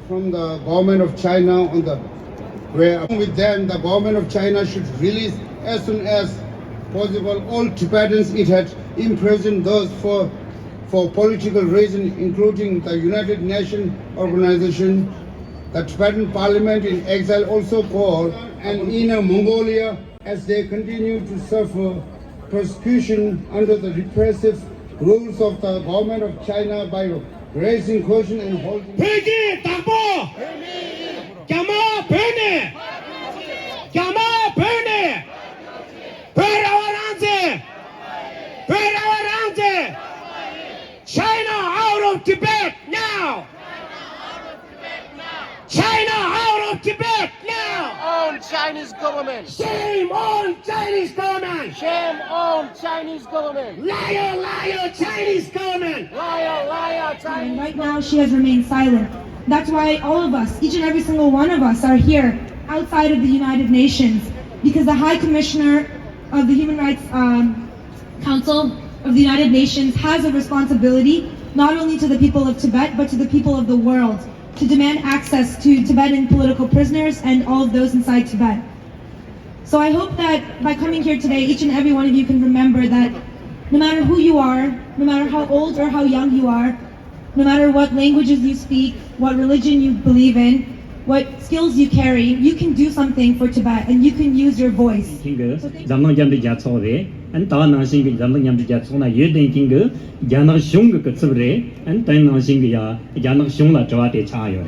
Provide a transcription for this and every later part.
From the government of China on the where with them the government of China should release as soon as possible all Tibetans it had imprisoned those for political reasons, including the United Nations organization, the Tibetan parliament in exile also called, and Inner Mongolia as they continue to suffer persecution under the repressive rules of the government of China by raising caution and holding. China out of Tibet now! China out of Tibet now! On Chinese government! Shame on Chinese government! Shame on Chinese government! Liar, liar, Chinese government! Liar, liar, Chinese. And right now she has remained silent. That's why all of us, each and every single one of us, are here outside of the United Nations, because the High Commissioner of the Human Rights Council of the United Nations has a responsibility not only to the people of Tibet but to the people of the world to demand access to Tibetan political prisoners and all of those inside Tibet. So I hope that by coming here today, each and every one of you can remember that no matter who you are, no matter how old or how young you are, no matter what languages you speak, what religion you believe in, what skills you carry, you can do something for Tibet and you can use your voice. And Tanasing Yalang Yatsuna Yeding Yana Shung Katsure and Tanasing Yana Shungla Joate Chayo.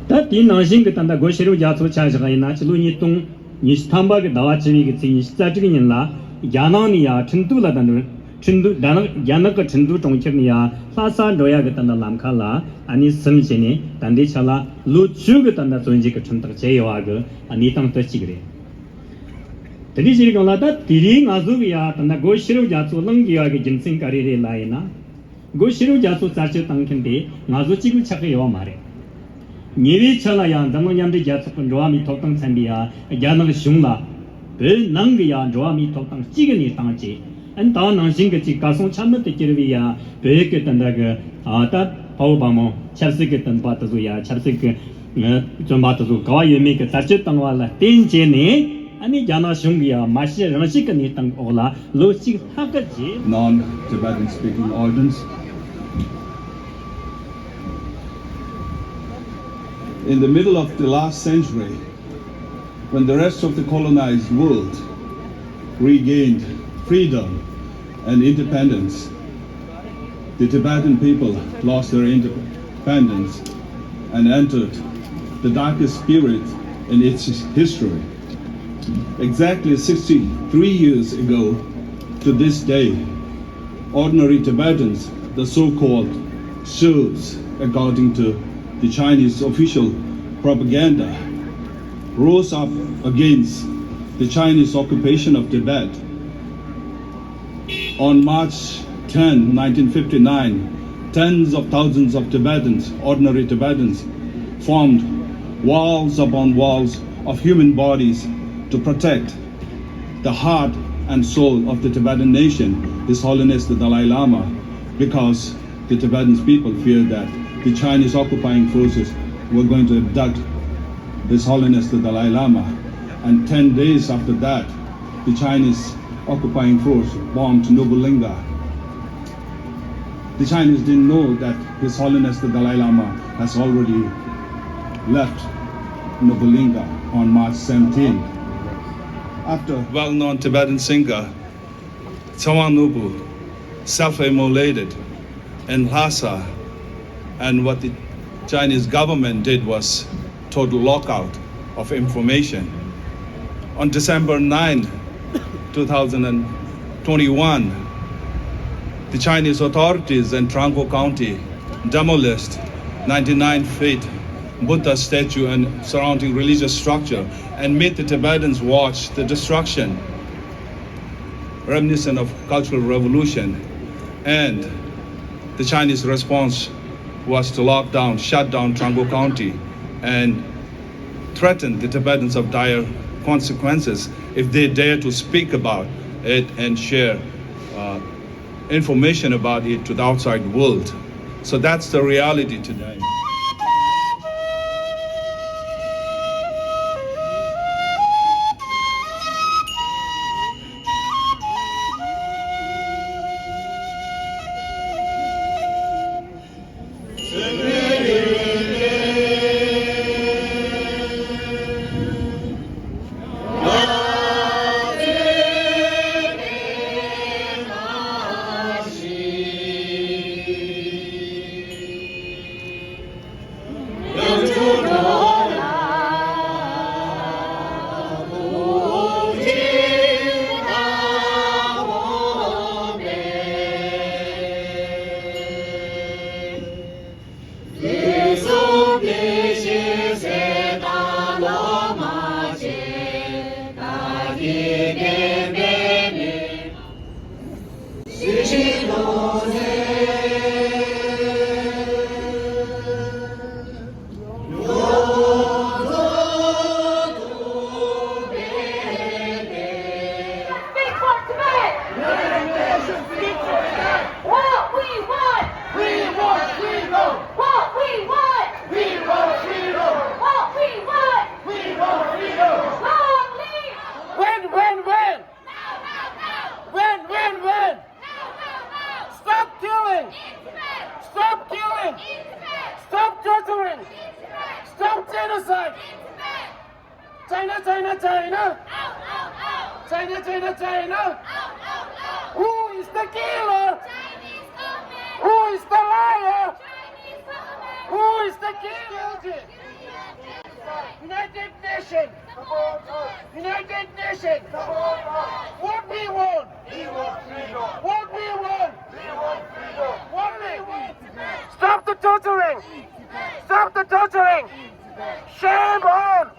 That in Nasing and the Goshiru Yatsu Chajana, Lunitung, Nistamba, Dawachi, Statin La, Yanania, Chintula, Chindu, Yanaka Chindu Tongchirnia, Sasa Doyagat and the Lamkala, and his Samsini, Tandichala, Lu Chugat and the Sunjika Chantacheoaga, and Nitam Tachigre. Tadishigolata, Tiring Azuvia, and the Goshiru Jatsu Langia Ginsing Kariri Laina, Goshiru Jatsu Sachi Tankindi, Nazuchi Chakio Mare. Nivi Chalayan, Zamonyam Jatsu Joami Totang Sambia, Yana Shungla, Nangia, Joami Totang Chigani Tanchi, and Tana Singati Kason Chamati Kirvia, Beket and Dagger, Ata, Paubamo, Chapsiket and Batazuya, Chapsik, Zombatazu, Kawai make a Tachetanwala, Tinjene. Non-Tibetan speaking audience. In the middle of the last century, when the rest of the colonized world regained freedom and independence, the Tibetan people lost their independence and entered the darkest period in its history. Exactly 63 years ago to this day, ordinary Tibetans, the so-called Shuls, according to the Chinese official propaganda, rose up against the Chinese occupation of Tibet. On March 10, 1959, tens of thousands of Tibetans, ordinary Tibetans, formed walls upon walls of human bodies to protect the heart and soul of the Tibetan nation, His Holiness the Dalai Lama, because the Tibetan people feared that the Chinese occupying forces were going to abduct His Holiness the Dalai Lama. And 10 days after that, the Chinese occupying force bombed Nobulinga. The Chinese didn't know that His Holiness the Dalai Lama has already left Nobulinga on March 17. After well-known Tibetan singer Tsawang Nubu self-immolated in Lhasa, and what the Chinese government did was total lockout of information. On December 9, 2021, the Chinese authorities in Trango County demolished 99 feet Buddha statue and surrounding religious structure and made the Tibetans watch the destruction, reminiscent of Cultural Revolution. And the Chinese response was to lock down, shut down Trango County and threaten the Tibetans of dire consequences if they dare to speak about it and share information about it to the outside world. So that's the reality today. Stop torturing! Stop genocide! China, China, China! China, China, China! Who is the killer? Who is the liar? Who is the killer? United Nations! United Nations! What we want? What we want? What we want? Stop the torturing! Stop the torturing! Shame on!